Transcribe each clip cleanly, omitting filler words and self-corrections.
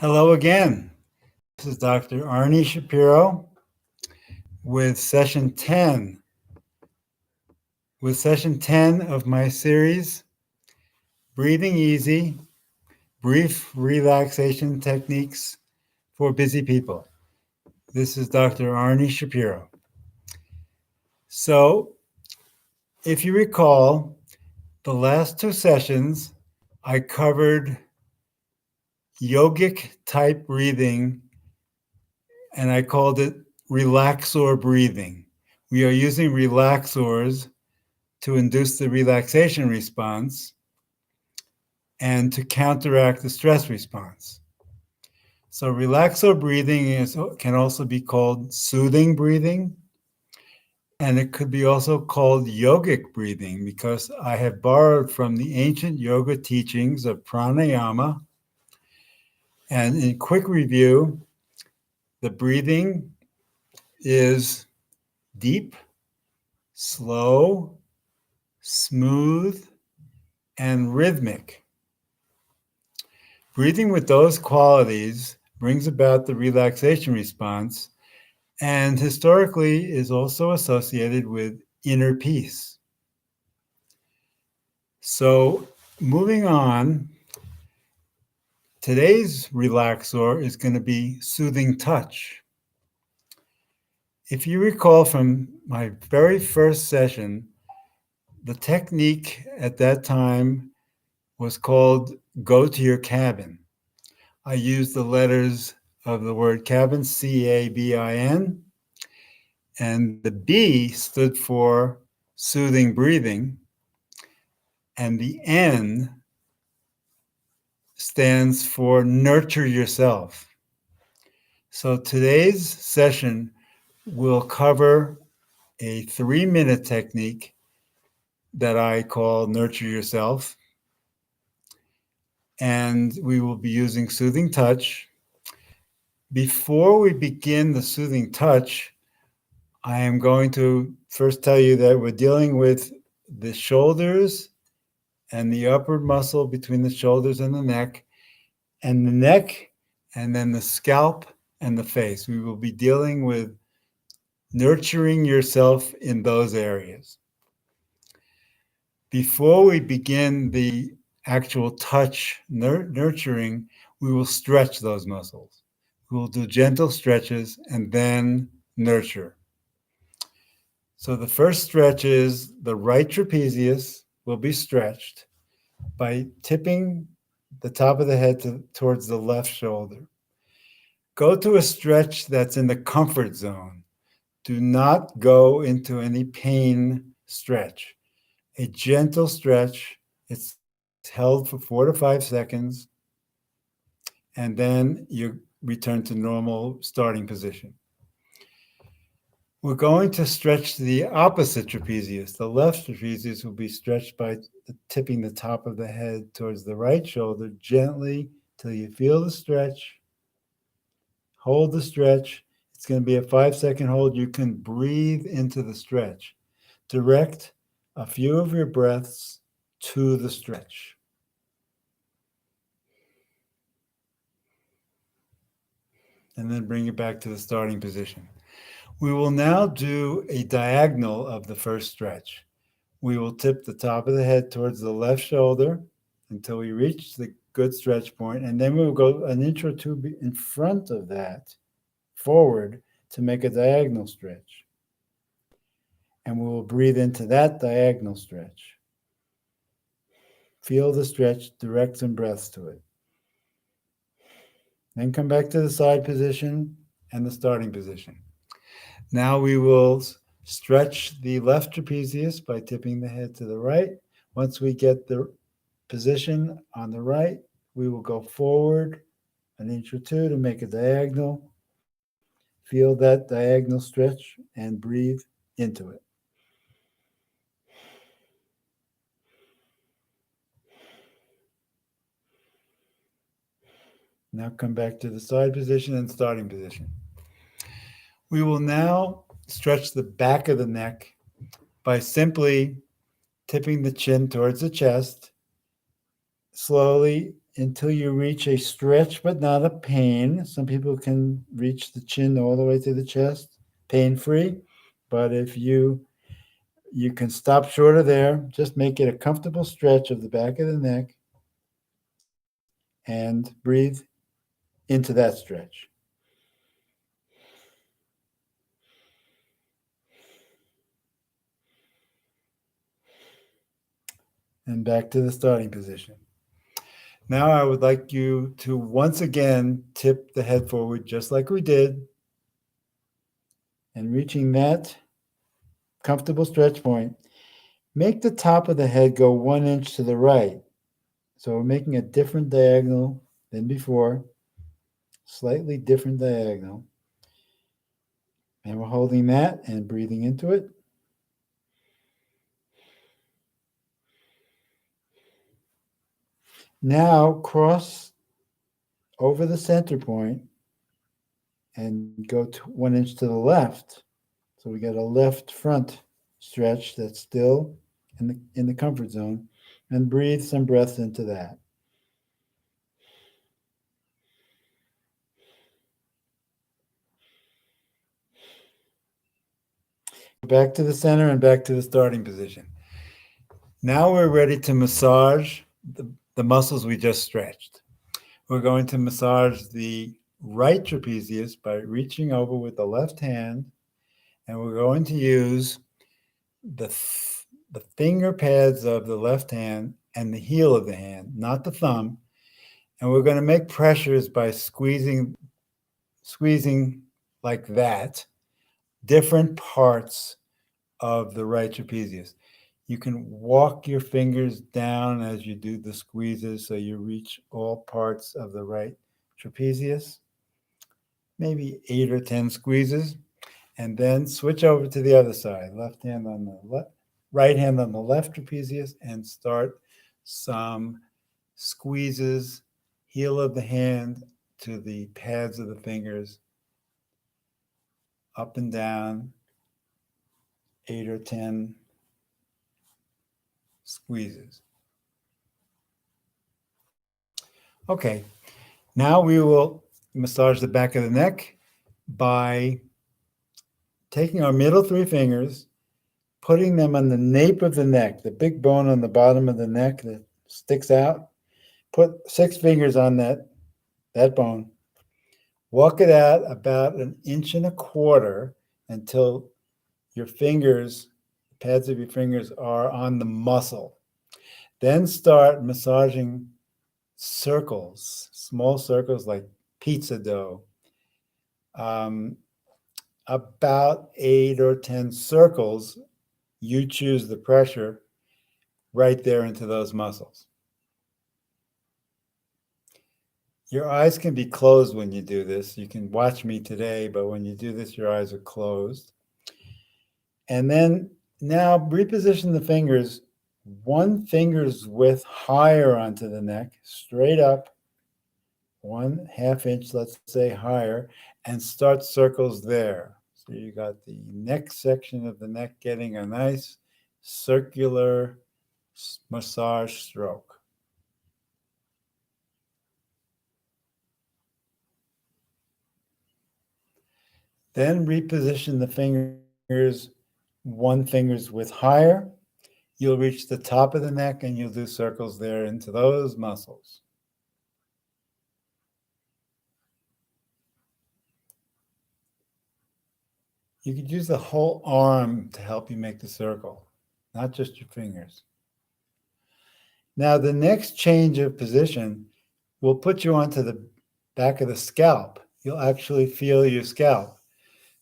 Hello again. This is Dr. Arnie Shapiro with session 10. With session 10 of my series, Breathing Easy, Brief Relaxation Techniques for Busy People. This is Dr. Arnie Shapiro. So, if you recall, the last two sessions, I covered yogic type breathing, and I called it relaxor breathing. We are using relaxors to induce the relaxation response and to counteract the stress response. So relaxor breathing can also be called soothing breathing, and it could be also called yogic breathing because I have borrowed from the ancient yoga teachings of pranayama. And in quick review, the breathing is deep, slow, smooth, and rhythmic. Breathing with those qualities brings about the relaxation response and historically is also associated with inner peace. So, moving on, today's relaxor is going to be soothing touch. If you recall from my very first session, the technique at that time was called go to your cabin. I used the letters of the word cabin, C-A-B-I-N, and the B stood for soothing breathing, and the N stands for nurture yourself. So today's session will cover a 3-minute technique that I call nurture yourself, and we will be using soothing touch. Before we begin the soothing touch, I am going to first tell you that we're dealing with the shoulders and the upper muscle between the shoulders and the neck, and then the scalp and the face. We will be dealing with nurturing yourself in those areas. Before we begin the actual touch nurturing, we will stretch those muscles. We will do gentle stretches and then nurture. So the first stretch is the right trapezius will be stretched by tipping the top of the head towards the left shoulder. Go to a stretch that's in the comfort zone. Do not go into any pain stretch. A gentle stretch, it's held for 4 to 5 seconds, and then you return to normal starting position. We're going to stretch the opposite trapezius. The left trapezius will be stretched by tipping the top of the head towards the right shoulder gently till you feel the stretch. Hold the stretch. It's going to be a 5-second hold. You can breathe into the stretch. Direct a few of your breaths to the stretch. And then bring it back to the starting position. We will now do a diagonal of the first stretch. We will tip the top of the head towards the left shoulder until we reach the good stretch point, and then we will go an inch or two in front of that forward to make a diagonal stretch. And we will breathe into that diagonal stretch. Feel the stretch, direct some breaths to it. Then come back to the side position and the starting position. Now we will stretch the left trapezius by tipping the head to the right. Once we get the position on the right, we will go forward an inch or two to make a diagonal. Feel that diagonal stretch and breathe into it. Now come back to the side position and starting position. We will now stretch the back of the neck by simply tipping the chin towards the chest, slowly until you reach a stretch but not a pain. Some people can reach the chin all the way to the chest, pain-free. But if you can stop short of there, just make it a comfortable stretch of the back of the neck and breathe into that stretch. And back to the starting position. Now I would like you to once again tip the head forward just like we did. And reaching that comfortable stretch point, make the top of the head go 1 inch to the right. So we're making a different diagonal than before, slightly different diagonal. And we're holding that and breathing into it. Now cross over the center point and go 1 inch to the left. So we got a left front stretch that's still in the comfort zone, and breathe some breaths into that. Back to the center and back to the starting position. Now we're ready to massage the muscles we just stretched. We're going to massage the right trapezius by reaching over with the left hand, and we're going to use the finger pads of the left hand and the heel of the hand, not the thumb. And we're going to make pressures by squeezing like that, different parts of the right trapezius. You can walk your fingers down as you do the squeezes so you reach all parts of the right trapezius, maybe 8 or 10 squeezes, and then switch over to the other side, left hand on the left, right hand on the left trapezius, and start some squeezes, heel of the hand to the pads of the fingers, up and down, 8 or 10 squeezes. Okay, now we will massage the back of the neck by taking our middle 3 fingers, putting them on the nape of the neck, the big bone on the bottom of the neck that sticks out. Put 6 fingers on that bone. Walk it out about 1.25 inches until your fingers, the pads of your fingers, are on the muscle. Then start massaging circles, small circles like pizza dough. About 8 or 10 circles, you choose the pressure right there into those muscles. Your eyes can be closed when you do this. You can watch me today, but when you do this, your eyes are closed. And then now reposition the fingers 1 finger's width higher onto the neck, straight up, 1/2 inch, let's say, higher, and start circles there. So you got the neck section of the neck getting a nice circular massage stroke. Then reposition the fingers 1 finger's width higher. You'll reach the top of the neck and you'll do circles there into those muscles. You could use the whole arm to help you make the circle, not just your fingers. Now, the next change of position will put you onto the back of the scalp. You'll actually feel your scalp.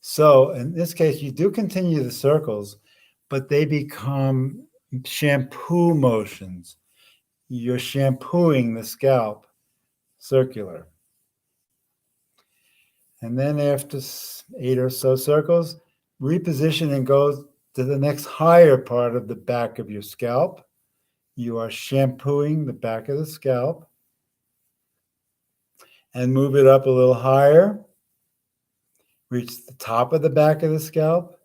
So in this case, you do continue the circles, but they become shampoo motions. You're shampooing the scalp circular. And then after 8 or so circles, reposition and go to the next higher part of the back of your scalp. You are shampooing the back of the scalp. And move it up a little higher. Reach the top of the back of the scalp.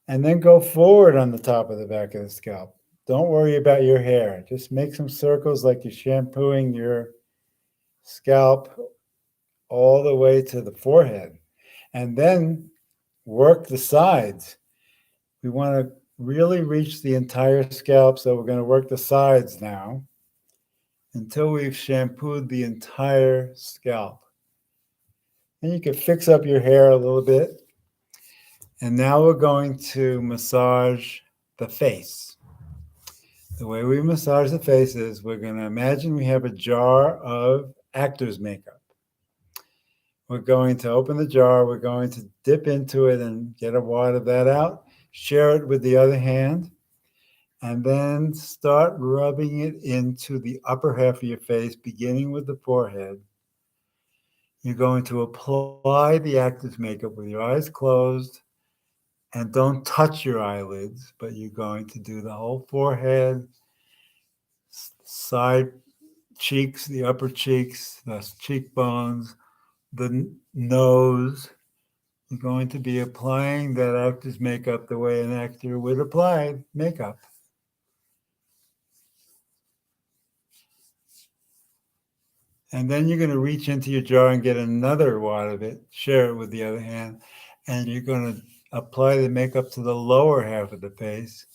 And then go forward on the top of the back of the scalp. don't worry about your hair. Just make some circles like you're shampooing your scalp all the way to the forehead. And then work the sides. We want to really reach the entire scalp, so we're going to work the sides now until we've shampooed the entire scalp. And you can fix up your hair a little bit. And now we're going to massage the face. The way we massage the face is we're going to imagine we have a jar of actor's makeup. We're going to open the jar, we're going to dip into it and get a wad of that out, share it with the other hand, and then start rubbing it into the upper half of your face, beginning with the forehead. You're going to apply the actor's makeup with your eyes closed, and don't touch your eyelids, but you're going to do the whole forehead, side cheeks, the upper cheeks, the cheekbones, the nose. You're going to be applying that actor's makeup the way an actor would apply makeup. And then you're going to reach into your jar and get another wad of it, share it with the other hand, and you're going to apply the makeup to the lower half of the face.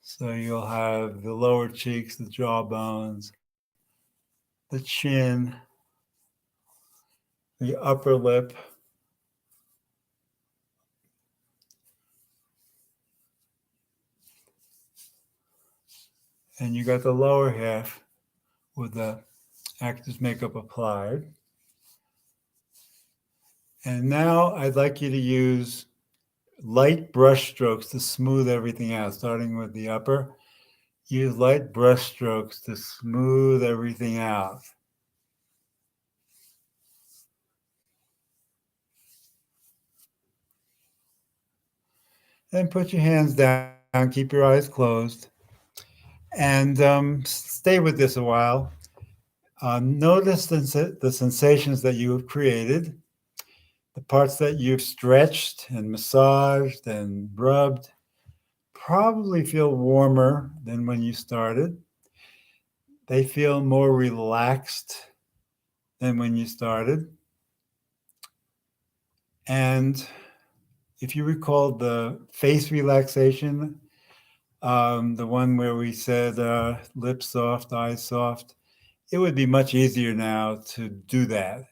So you'll have the lower cheeks, the jawbones, the chin, the upper lip, and you got the lower half with the actor's makeup applied. And now I'd like you to use light brush strokes to smooth everything out, starting with the upper. Use light brush strokes to smooth everything out. Then put your hands down, keep your eyes closed, and stay with this a while. Notice the sensations that you have created, the parts that you've stretched and massaged and rubbed probably feel warmer than when you started. They feel more relaxed than when you started. And if you recall the face relaxation, the one where we said lips soft, eyes soft, it would be much easier now to do that.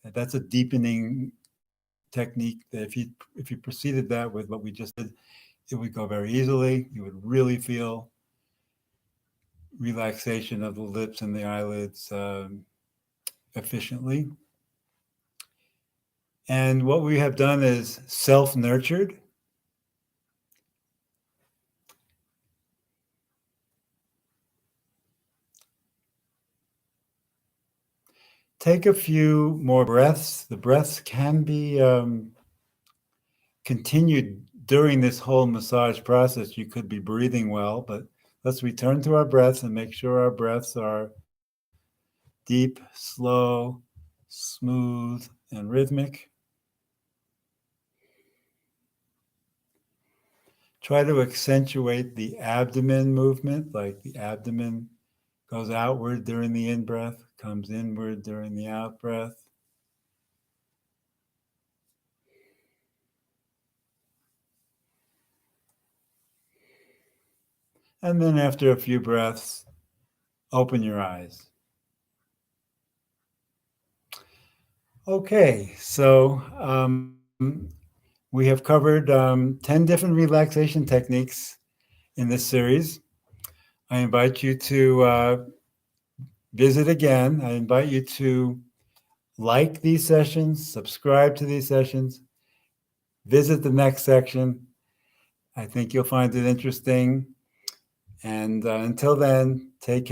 That's a deepening technique that if you proceeded that with what we just did, it would go very easily. You would really feel relaxation of the lips and the eyelids efficiently. And what we have done is self-nurtured. Take a few more breaths. The breaths can be continued during this whole massage process. You could be breathing well, but let's return to our breaths and make sure our breaths are deep, slow, smooth, and rhythmic. Try to accentuate the abdomen movement, like the abdomen goes outward during the in-breath, comes inward during the out-breath. And then after a few breaths, open your eyes. Okay, so we have covered 10 different relaxation techniques in this series. I invite you to visit again. I invite you to like these sessions, subscribe to these sessions, visit the next section. I think you'll find it interesting. And until then, take care.